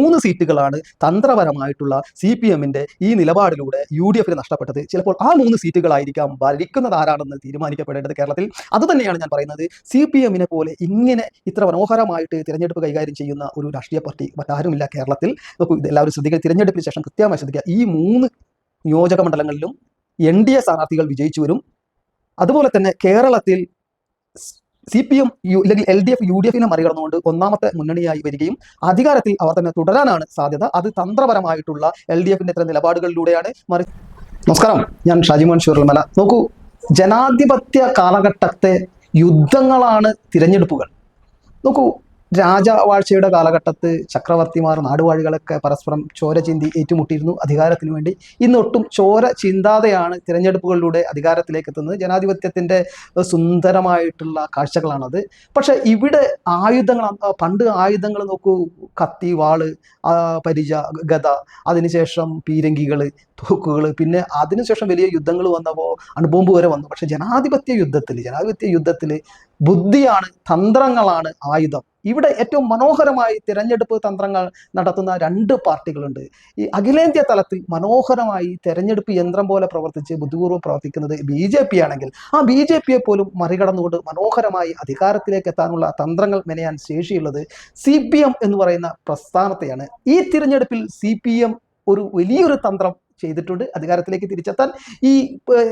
3 സീറ്റുകളാണ് തന്ത്രപരമായിട്ടുള്ള CPM-ന്റെ ഈ നിലപാടിലൂടെ UDF-ന് നഷ്ടപ്പെട്ടത്. ചിലപ്പോൾ ആ 3 സീറ്റുകളായിരിക്കാം ഭരിക്കുന്നത് ആരാണെന്ന് തീരുമാനിക്കപ്പെടേണ്ടത് കേരളത്തിൽ. അതുതന്നെയാണ് ഞാൻ പറയുന്നത്. CPM-നെ പോലെ ഇങ്ങനെ ഇത്ര മനോഹരമായിട്ട് തിരഞ്ഞെടുപ്പ് കൈകാര്യം ചെയ്യുന്ന ഒരു രാഷ്ട്രീയ പാർട്ടി മറ്റാരുമില്ല കേരളത്തിൽ. നോക്കൂ, ഇത് എല്ലാവരും ശ്രദ്ധിക്കുക. തിരഞ്ഞെടുപ്പിന് ശേഷം കൃത്യമായി ശ്രദ്ധിക്കുക. ഈ 3 നിയോജക മണ്ഡലങ്ങളിലും NDA സ്ഥാനാർത്ഥികൾ വിജയിച്ചു വരും. അതുപോലെ തന്നെ കേരളത്തിൽ CPM അല്ലെങ്കിൽ LDF UDF-നെ മറികടന്നുകൊണ്ട് ഒന്നാമത്തെ മുന്നണിയായി വരികയും അധികാരത്തിൽ അവർ തന്നെ തുടരാനാണ് സാധ്യത. അത് തന്ത്രപരമായിട്ടുള്ള LDF-ന്റെ ഇത്തരം നിലപാടുകളിലൂടെയാണ്. നമസ്കാരം, ഞാൻ ഷാജിമോൻ ഷുർമല. നോക്കൂ, ജനാധിപത്യ കാലഘട്ടത്തെ യുദ്ധങ്ങളാണ് തിരഞ്ഞെടുപ്പുകൾ. നോക്കൂ, രാജവാഴ്ചയുടെ കാലഘട്ടത്ത് ചക്രവർത്തിമാർ നാടുവാഴികളൊക്കെ പരസ്പരം ചോര ചിന്തി ഏറ്റുമുട്ടിയിരുന്നു അധികാരത്തിന് വേണ്ടി. ഇന്നൊട്ടും ചോര ചിന്താതെയാണ് തിരഞ്ഞെടുപ്പുകളിലൂടെ അധികാരത്തിലേക്ക് എത്തുന്നത്. ജനാധിപത്യത്തിൻ്റെ സുന്ദരമായിട്ടുള്ള കാഴ്ചകളാണത്. പക്ഷേ ഇവിടെ പണ്ട് ആയുധങ്ങൾ നോക്കൂ, കത്തി, വാള്, പരിച, ഗദ, അതിനുശേഷം പീരങ്കികൾ, തോക്കുകൾ, പിന്നെ അതിനുശേഷം വലിയ യുദ്ധങ്ങൾ വന്നപ്പോൾ അണുബോംബ് വരെ വന്നു. പക്ഷെ ജനാധിപത്യ യുദ്ധത്തിൽ ബുദ്ധിയാണ്, തന്ത്രങ്ങളാണ് ആയുധം. ഇവിടെ ഏറ്റവും മനോഹരമായി തിരഞ്ഞെടുപ്പ് തന്ത്രങ്ങൾ നടത്തുന്ന 2 പാർട്ടികളുണ്ട്. ഈ അഖിലേന്ത്യാ തലത്തിൽ മനോഹരമായി തെരഞ്ഞെടുപ്പ് യന്ത്രം പോലെ പ്രവർത്തിച്ച് ബുദ്ധിപൂർവ്വം പ്രവർത്തിക്കുന്നത് BJP ആണെങ്കിൽ, ആ BJP-യെ പോലും മറികടന്നുകൊണ്ട് മനോഹരമായി അധികാരത്തിലേക്ക് എത്താനുള്ള തന്ത്രങ്ങൾ മെനയാൻ ശേഷിയുള്ളത് CPM എന്ന് പറയുന്ന പ്രസ്ഥാനത്തെയാണ്. ഈ തിരഞ്ഞെടുപ്പിൽ CPM ഒരു വലിയൊരു തന്ത്രം ചെയ്തിട്ടുണ്ട്. അധികാരത്തിലേക്ക് തിരിച്ചെത്താൻ ഈ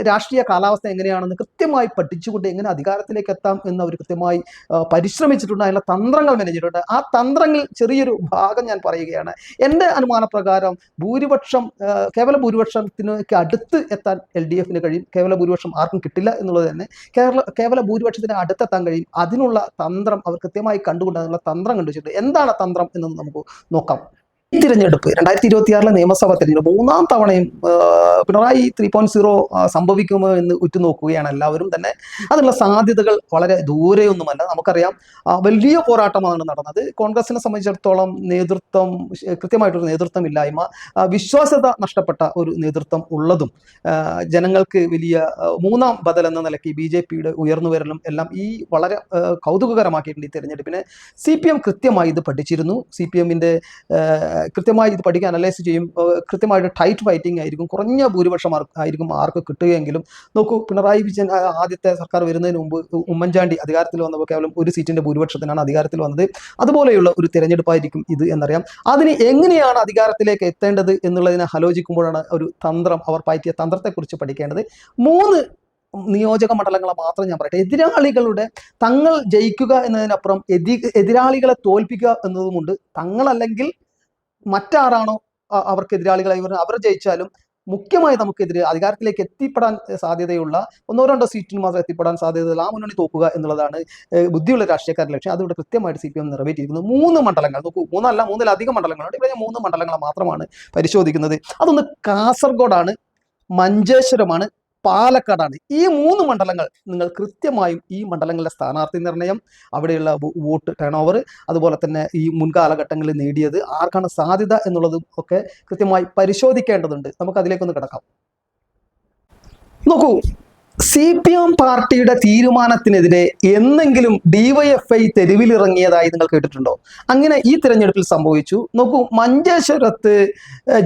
രാഷ്ട്രീയ കാലാവസ്ഥ എങ്ങനെയാണെന്ന് കൃത്യമായി പഠിച്ചുകൊണ്ട് എങ്ങനെ അധികാരത്തിലേക്ക് എത്താം എന്ന് അവർ കൃത്യമായി പരിശ്രമിച്ചിട്ടുണ്ട്. അതിനുള്ള തന്ത്രങ്ങൾ മെനഞ്ഞിട്ടുണ്ട്. ആ തന്ത്രങ്ങൾ ചെറിയൊരു ഭാഗം ഞാൻ പറയുകയാണ്. എൻ്റെ അനുമാനപ്രകാരം കേവല ഭൂരിപക്ഷത്തിനൊക്കെ അടുത്ത് എത്താൻ LDF-ന് കഴിയും. കേവല ഭൂരിപക്ഷം ആർക്കും കിട്ടില്ല എന്നുള്ളത് തന്നെ. കേവല ഭൂരിപക്ഷത്തിന് അടുത്തെത്താൻ കഴിയും. അതിനുള്ള തന്ത്രം അവർ കൃത്യമായി കണ്ടുകൊണ്ട് അതിനുള്ള തന്ത്രം കണ്ടുവച്ചിട്ടുണ്ട്. എന്താണ് തന്ത്രം എന്ന് നമുക്ക് നോക്കാം. ഈ തിരഞ്ഞെടുപ്പ് 2026 നിയമസഭാ തിരഞ്ഞെടുപ്പ് 3ാം തവണയും പിണറായി 3.0 സംഭവിക്കുമോ എന്ന് ഉറ്റുനോക്കുകയാണ് എല്ലാവരും തന്നെ. അതിനുള്ള സാധ്യതകൾ വളരെ ദൂരെയൊന്നുമല്ല. നമുക്കറിയാം, വലിയ പോരാട്ടമാണ് നടന്നത്. കോൺഗ്രസിനെ സംബന്ധിച്ചിടത്തോളം കൃത്യമായിട്ടൊരു നേതൃത്വമില്ലായ്മ, വിശ്വാസ്യത നഷ്ടപ്പെട്ട ഒരു നേതൃത്വം ഉള്ളതും, ജനങ്ങൾക്ക് വലിയ 3ാം ബദൽ എന്ന നിലയ്ക്ക് BJP-യുടെ ഉയർന്നുവരലും എല്ലാം ഈ വളരെ കൗതുകകരമാക്കിയിട്ടുണ്ട് ഈ തിരഞ്ഞെടുപ്പിനെ. CPM കൃത്യമായി ഇത് പഠിച്ചിരുന്നു. CPM-ന്റെ കൃത്യമായി ഇത് പഠിക്കാൻ അനലൈസ് ചെയ്യും. കൃത്യമായിട്ട് ടൈറ്റ് ഫൈറ്റിംഗ് ആയിരിക്കും. കുറഞ്ഞ ഭൂരിപക്ഷം ആയിരിക്കും ആർക്ക് കിട്ടുകയെങ്കിലും. നോക്കൂ, പിണറായി വിജയൻ ആദ്യത്തെ സർക്കാർ വരുന്നതിന് മുമ്പ് ഉമ്മൻചാണ്ടി അധികാരത്തിൽ വന്നപ്പോൾ കേവലം 1 സീറ്റിന്റെ ഭൂരിപക്ഷത്തിനാണ് അധികാരത്തിൽ വന്നത്. അതുപോലെയുള്ള ഒരു തിരഞ്ഞെടുപ്പായിരിക്കും ഇത് എന്നറിയാം. അതിന് എങ്ങനെയാണ് അധികാരത്തിലേക്ക് എത്തേണ്ടത് എന്നുള്ളതിനെ ആലോചിക്കുമ്പോഴാണ് ഒരു തന്ത്രം, അവർ പയറ്റിയ തന്ത്രത്തെക്കുറിച്ച് പഠിക്കേണ്ടത്. 3 നിയോജക മണ്ഡലങ്ങളെ മാത്രം ഞാൻ പറയട്ടെ. എതിരാളികളുടെ തങ്ങൾ ജയിക്കുക എന്നതിനപ്പുറം എതിരാളികളെ തോൽപ്പിക്കുക എന്നതുമുണ്ട്. തങ്ങളല്ലെങ്കിൽ മറ്റാരാണോ അവർക്ക് എതിരാളികളായി വരുന്നത് അവർ ജയിച്ചാലും മുഖ്യമായി നമുക്കെതിരെ അധികാരത്തിലേക്ക് എത്തിപ്പെടാൻ സാധ്യതയുള്ള 1-2 സീറ്റിന് മാത്രം എത്തിപ്പെടാൻ സാധ്യതയുള്ള ആ മുന്നണി തോക്കുക എന്നുള്ളതാണ് ബുദ്ധിയുള്ള രാഷ്ട്രീയക്കാരുടെ ലക്ഷ്യം. അതുകൊണ്ട് കൃത്യമായിട്ട് CPM നിറവേറ്റിയിരിക്കുന്നു. 3 മണ്ഡലങ്ങൾ നോക്കൂ, 3-3-ലധികം മണ്ഡലങ്ങളുണ്ട്. ഇവിടെ 3 മണ്ഡലങ്ങൾ മാത്രമാണ് പരിശോധിക്കുന്നത്. അതൊന്ന് കാസർഗോഡാണ്, മഞ്ചേശ്വരമാണ്, പാലക്കാടാണ്. ഈ 3 മണ്ഡലങ്ങൾ നിങ്ങൾ കൃത്യമായും ഈ മണ്ഡലങ്ങളിലെ സ്ഥാനാർത്ഥി നിർണയം, അവിടെയുള്ള വോട്ട് ടേൺ ഓവർ, അതുപോലെ തന്നെ ഈ മുൻകാലഘട്ടങ്ങളിൽ നേടിയത്, ആർക്കാണ് സാധ്യത എന്നുള്ളതും ഒക്കെ കൃത്യമായി പരിശോധിക്കേണ്ടതുണ്ട്. നമുക്ക് അതിലേക്കൊന്ന് കിടക്കാം. നോക്കൂ, CPM പാർട്ടിയുടെ തീരുമാനത്തിനെതിരെ എന്നെങ്കിലും DYFI തെരുവിലിറങ്ങിയതായി നിങ്ങൾ കേട്ടിട്ടുണ്ടോ? അങ്ങനെ ഈ തിരഞ്ഞെടുപ്പിൽ സംഭവിച്ചു. നോക്കൂ, മഞ്ചേശ്വരത്ത്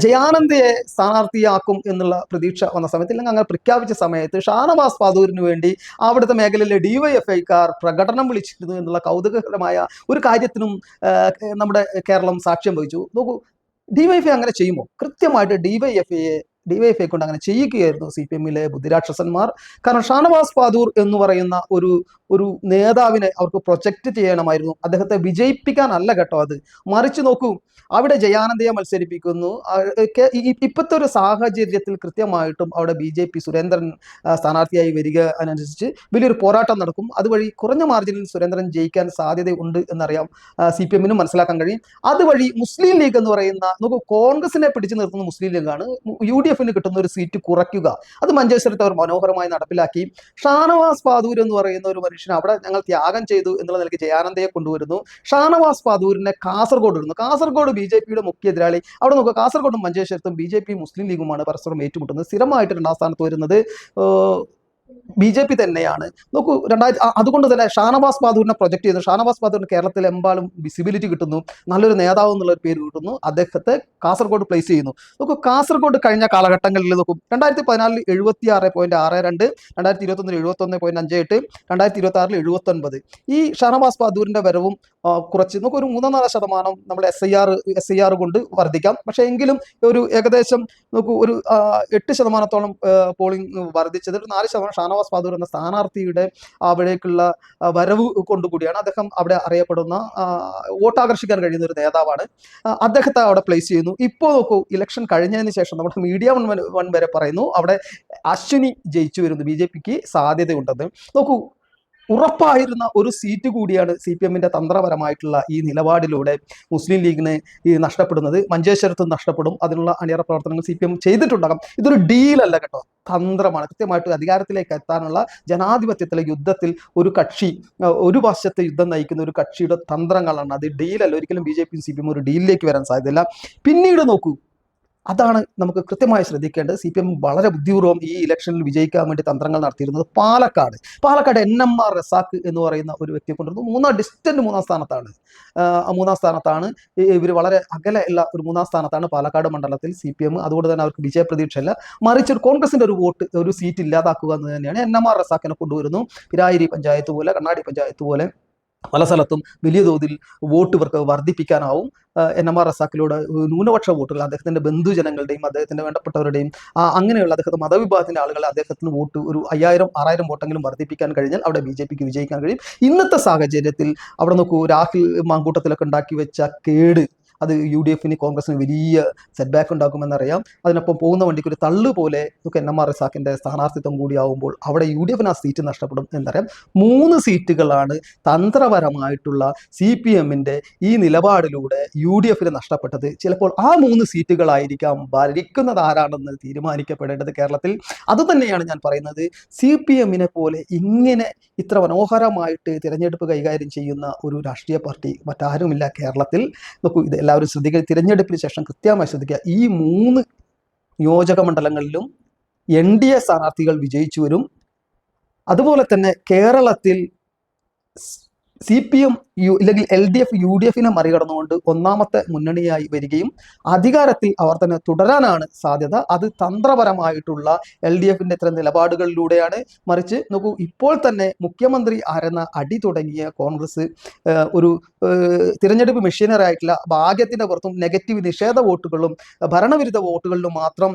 ജയാനന്ദയെ സ്ഥാനാർത്ഥിയാക്കും എന്നുള്ള പ്രതീക്ഷ വന്ന സമയത്ത്, അല്ലെങ്കിൽ അങ്ങനെ പ്രഖ്യാപിച്ച സമയത്ത് ഷാനവാസ് പാദൂരിന് വേണ്ടി അവിടുത്തെ മേഖലയിലെ DYFI-ക്കാർ പ്രകടനം വിളിച്ചിരുന്നു എന്നുള്ള കൗതുകകരമായ ഒരു കാര്യത്തിനും നമ്മുടെ കേരളം സാക്ഷ്യം വഹിച്ചു. നോക്കൂ, DYFI അങ്ങനെ ചെയ്യുമോ? കൃത്യമായിട്ട് DYFI കൊണ്ട് അങ്ങനെ ചെയ്യുകയായിരുന്നു CPM-ലെ ബുദ്ധിരാക്ഷസന്മാർ. കാരണം ഷാനവാസ് പാദൂർ എന്ന് പറയുന്ന ഒരു നേതാവിനെ അവർക്ക് പ്രൊജക്റ്റ് ചെയ്യണമായിരുന്നു. അദ്ദേഹത്തെ വിജയിപ്പിക്കാനല്ല കേട്ടോ അത്. മറിച്ച് നോക്കൂ, അവിടെ ജയാനന്ദയെ മത്സരിപ്പിക്കുന്നു. ഇപ്പോഴത്തെ ഒരു സാഹചര്യത്തിൽ കൃത്യമായിട്ടും അവിടെ BJP സുരേന്ദ്രൻ സ്ഥാനാർത്ഥിയായി വരിക അനുസരിച്ച് വലിയൊരു പോരാട്ടം നടക്കും. അതുവഴി കുറഞ്ഞ മാർജിനിൽ സുരേന്ദ്രൻ ജയിക്കാൻ സാധ്യതയുണ്ട് എന്നറിയാം. CPM-നും മനസ്സിലാക്കാൻ കഴിയും. അതുവഴി മുസ്ലിം ലീഗ് എന്ന് പറയുന്ന, നോക്കൂ, കോൺഗ്രസിനെ പിടിച്ചു നിർത്തുന്ന മുസ്ലിം ലീഗാണ്. UDF-ന് കിട്ടുന്ന ഒരു സീറ്റ് കുറയ്ക്കുക, അത് മഞ്ചേശ്വരത്ത് അവർ മനോഹരമായി നടപ്പിലാക്കി. ഷാനവാസ് പാദൂർ എന്ന് പറയുന്ന ഒരു മനുഷ്യൻ അവിടെ ഞങ്ങൾ ത്യാഗം ചെയ്തു എന്നുള്ള നിലയ്ക്ക് ജയാനന്ദയെ കൊണ്ടുവരുന്നു. ഷാനവാസ് പാദൂരിനെ കാസർഗോഡ് ഇടുന്നു. കാസർഗോഡ് BJP-യുടെ മുഖ്യ എതിരാളി. അവിടെ നോക്കുക, കാസർഗോഡും മഞ്ചേശ്വരത്തും BJP മുസ്ലിം ലീഗുമാണ് പരസ്പരം ഏറ്റുമുട്ടുന്നത്. സ്ഥിരമായിട്ട് 2ാം സ്ഥാനത്ത് വരുന്നത് BJP തന്നെയാണ്. നോക്കൂ, അതുകൊണ്ട് തന്നെ ഷാനവാസ് ബാദൂരിനെ പ്രൊജക്ട് ചെയ്യുന്നു. ഷാനവാസ് ബാദൂരിന് കേരളത്തിലെമ്പാടും വിസിബിലിറ്റി കിട്ടുന്നു, നല്ലൊരു നേതാവ് എന്നുള്ളൊരു പേര് കിട്ടുന്നു. അദ്ദേഹത്തെ കാസർഗോഡ് പ്ലേസ് ചെയ്യുന്നു. നോക്കൂ, കാസർഗോഡ് കഴിഞ്ഞ കാലഘട്ടങ്ങളിൽ നോക്കും, 2014 76.62, 2021 71.58, 2026 79. ഈ ഷാനവാസ് ബാദൂരിന്റെ വരവും കുറച്ച് നമുക്ക് ഒരു 3-4% നമ്മൾ SIR കൊണ്ട് വർദ്ധിക്കാം. പക്ഷേ എങ്കിലും ഒരു ഏകദേശം നോക്കൂ, ഒരു 8% പോളിംഗ് വർദ്ധിച്ചത്, ഒരു 4% ഷാനവാസ് ബാദൂർ എന്ന സ്ഥാനാർത്ഥിയുടെ അവിടേക്കുള്ള വരവ് കൊണ്ടുകൂടിയാണ്. അദ്ദേഹം അവിടെ അറിയപ്പെടുന്ന, വോട്ടാകർഷിക്കാൻ കഴിയുന്ന ഒരു നേതാവാണ്. അദ്ദേഹത്തെ അവിടെ പ്ലേസ് ചെയ്യുന്നു. ഇപ്പോൾ നോക്കൂ, ഇലക്ഷൻ കഴിഞ്ഞതിന് ശേഷം നമ്മുടെ മീഡിയ വൺ വരെ പറയുന്നു അവിടെ അശ്വിനി ജയിച്ചു വരുന്നു, BJPക്ക് സാധ്യതയുണ്ടെന്ന്. നോക്കൂ, ഉറപ്പായിരുന്ന ഒരു സീറ്റ് കൂടിയാണ് CPM തന്ത്രപരമായിട്ടുള്ള ഈ നിലപാടിലൂടെ മുസ്ലിം ലീഗിന് ഈ നഷ്ടപ്പെടുന്നത്. മഞ്ചേശ്വരത്ത് നഷ്ടപ്പെടും. അതിനുള്ള അണിയറ പ്രവർത്തനങ്ങൾ CPM ചെയ്തിട്ടുണ്ടാകും. ഇതൊരു ഡീലല്ല കേട്ടോ, തന്ത്രമാണ്. കൃത്യമായിട്ട് അധികാരത്തിലേക്ക് എത്താനുള്ള ജനാധിപത്യത്തിലെ യുദ്ധത്തിൽ ഒരു കക്ഷി, ഒരു വശത്തെ യുദ്ധം നയിക്കുന്ന ഒരു കക്ഷിയുടെ തന്ത്രങ്ങളാണ് അത്. ഡീലല്ല. ഒരിക്കലും BJP CPM ഒരു ഡീലിലേക്ക് വരാൻ സാധ്യതയില്ല. പിന്നീട് നോക്കൂ, അതാണ് നമുക്ക് കൃത്യമായി ശ്രദ്ധിക്കേണ്ടത്. CPM വളരെ ബുദ്ധിപൂർവ്വം ഈ ഇലക്ഷനിൽ വിജയിക്കാൻ വേണ്ടി തന്ത്രങ്ങൾ നടത്തിയിരുന്നത്. പാലക്കാട് NMR റസാഖ് എന്ന് പറയുന്ന ഒരു വ്യക്തിയെ കൊണ്ടുവരുന്നു. ഡിസ്റ്റന്റ് മൂന്നാം സ്ഥാനത്താണ്. ഇവർ വളരെ അകലെ ഉള്ള ഒരു 3-ാം സ്ഥാനത്താണ് പാലക്കാട് മണ്ഡലത്തിൽ CPM. അതുകൊണ്ട് തന്നെ അവർക്ക് വിജയപ്രതീക്ഷയില്ല. മറിച്ച് ഒരു കോൺഗ്രസിന്റെ ഒരു സീറ്റ് ഇല്ലാതാക്കുക എന്ന് തന്നെയാണ്. NMR റസാഖിനെ കൊണ്ടുവരുന്നു. പിരായിരി പഞ്ചായത്ത് പോലെ, കണ്ണാടി പഞ്ചായത്ത് പോലെ പല സ്ഥലത്തും വലിയ തോതിൽ വോട്ട് ഇവർക്ക് വർദ്ധിപ്പിക്കാനാവും. NMR റസാഖിലൂടെ ന്യൂനപക്ഷ വോട്ടുകൾ, അദ്ദേഹത്തിന്റെ ബന്ധുജനങ്ങളുടെയും അദ്ദേഹത്തിന്റെ വേണ്ടപ്പെട്ടവരുടെയും അങ്ങനെയുള്ള അദ്ദേഹത്തെ മതവിഭാഗത്തിന്റെ ആളുകളെ അദ്ദേഹത്തിന് വോട്ട് ഒരു 5000-6000 വോട്ടെങ്കിലും വർദ്ധിപ്പിക്കാൻ കഴിഞ്ഞാൽ അവിടെ BJPക്ക് വിജയിക്കാൻ കഴിയും. ഇന്നത്തെ സാഹചര്യത്തിൽ അവിടെ നോക്കൂ, രാഹുൽ മാങ്കൂട്ടത്തിലൊക്കെ ഉണ്ടാക്കി വെച്ച കേട് അത് UDFന് കോൺഗ്രസിന് വലിയ സെറ്റ് ബാക്ക് ഉണ്ടാക്കുമെന്നറിയാം. അതിനൊപ്പം പോകുന്ന വണ്ടിക്ക് ഒരു തള്ളു പോലെ നമുക്ക് NMR റസാഖിന്റെ സ്ഥാനാർത്ഥിത്വം കൂടിയാവുമ്പോൾ അവിടെ UDFന് ആ സീറ്റ് നഷ്ടപ്പെടും എന്നറിയാം. 3 സീറ്റുകളാണ് തന്ത്രപരമായിട്ടുള്ള CPM ഈ നിലപാടിലൂടെ UDFന് നഷ്ടപ്പെട്ടത്. ചിലപ്പോൾ ആ 3 സീറ്റുകളായിരിക്കാം ഭരിക്കുന്നത് ആരാണെന്ന് തീരുമാനിക്കപ്പെടേണ്ടത് കേരളത്തിൽ. അതുതന്നെയാണ് ഞാൻ പറയുന്നത്. CPM പോലെ ഇങ്ങനെ ഇത്ര മനോഹരമായിട്ട് തിരഞ്ഞെടുപ്പ് കൈകാര്യം ചെയ്യുന്ന ഒരു രാഷ്ട്രീയ പാർട്ടി മറ്റാരുമില്ല കേരളത്തിൽ. നോക്കൂ, ഇത് എല്ലാവരും ശ്രദ്ധിക്കുക. തിരഞ്ഞെടുപ്പിന് ശേഷം കൃത്യമായി ശ്രദ്ധിക്കുക. ഈ 3 നിയോജക മണ്ഡലങ്ങളിലും NDA സ്ഥാനാർത്ഥികൾ വിജയിച്ചു വരും. അതുപോലെ തന്നെ കേരളത്തിൽ CPM ഇല്ലെങ്കിൽ LDF UDFനെ മറികടന്നുകൊണ്ട് ഒന്നാമത്തെ മുന്നണിയായി വരികയും അധികാരത്തിൽ അവർ തന്നെ തുടരാനാണ് സാധ്യത. അത് തന്ത്രപരമായിട്ടുള്ള LDFന്റെ ഇത്തരം നിലപാടുകളിലൂടെയാണ്. മറിച്ച് നോക്കൂ, ഇപ്പോൾ തന്നെ മുഖ്യമന്ത്രി ആരെന്ന അടി തുടങ്ങിയ കോൺഗ്രസ് ഒരു തിരഞ്ഞെടുപ്പ് മെഷീനറി ആയിട്ടുള്ള ഭാഗ്യത്തിന്റെ പുറത്തും നെഗറ്റീവ് നിഷേധ വോട്ടുകളും ഭരണവിരുദ്ധ വോട്ടുകളിലും മാത്രം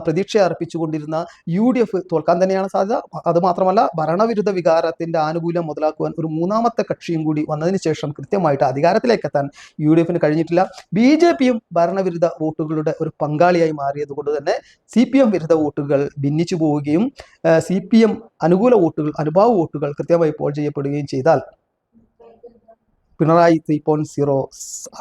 പ്രതീക്ഷ അർപ്പിച്ചുകൊണ്ടിരുന്ന UDF തോൽക്കാൻ തന്നെയാണ് സാധ്യത. അതുമാത്രമല്ല, ഭരണവിരുദ്ധ വികാരത്തിന്റെ ആനുകൂല്യം മുതലാക്കുവാൻ ഒരു 3-ാമത്തെ കക്ഷിയും കൂടി വന്നതിന് ശേഷം കൃത്യമായിട്ട് അധികാരത്തിലേക്ക് എത്താൻ UDFന് കഴിഞ്ഞിട്ടില്ല. BJPയും ഭരണവിരുദ്ധ വോട്ടുകളുടെ ഒരു പങ്കാളിയായി മാറിയത് കൊണ്ട് തന്നെ CPM വിരുദ്ധ വോട്ടുകൾ ഭിന്നിച്ചു പോവുകയും CPM അനുകൂല വോട്ടുകൾ, അനുഭാവ വോട്ടുകൾ കൃത്യമായി പോൾ ചെയ്യപ്പെടുകയും ചെയ്താൽ പിണറായി 3.0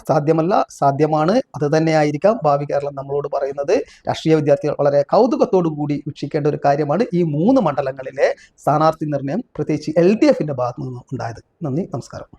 സാധ്യമല്ല, സാധ്യമാണ്. അത് തന്നെയായിരിക്കാം ഭാവി കേരളം നമ്മളോട് പറയുന്നത്. രാഷ്ട്രീയ വിദ്യാർത്ഥികൾ വളരെ കൗതുകത്തോടു കൂടി വീക്ഷിക്കേണ്ട ഒരു കാര്യമാണ് ഈ 3 മണ്ഡലങ്ങളിലെ സ്ഥാനാർത്ഥി നിർണയം, പ്രത്യേകിച്ച് LDFന്റെ ഭാഗത്തു നിന്നും ഉണ്ടായത്. നന്ദി, നമസ്കാരം.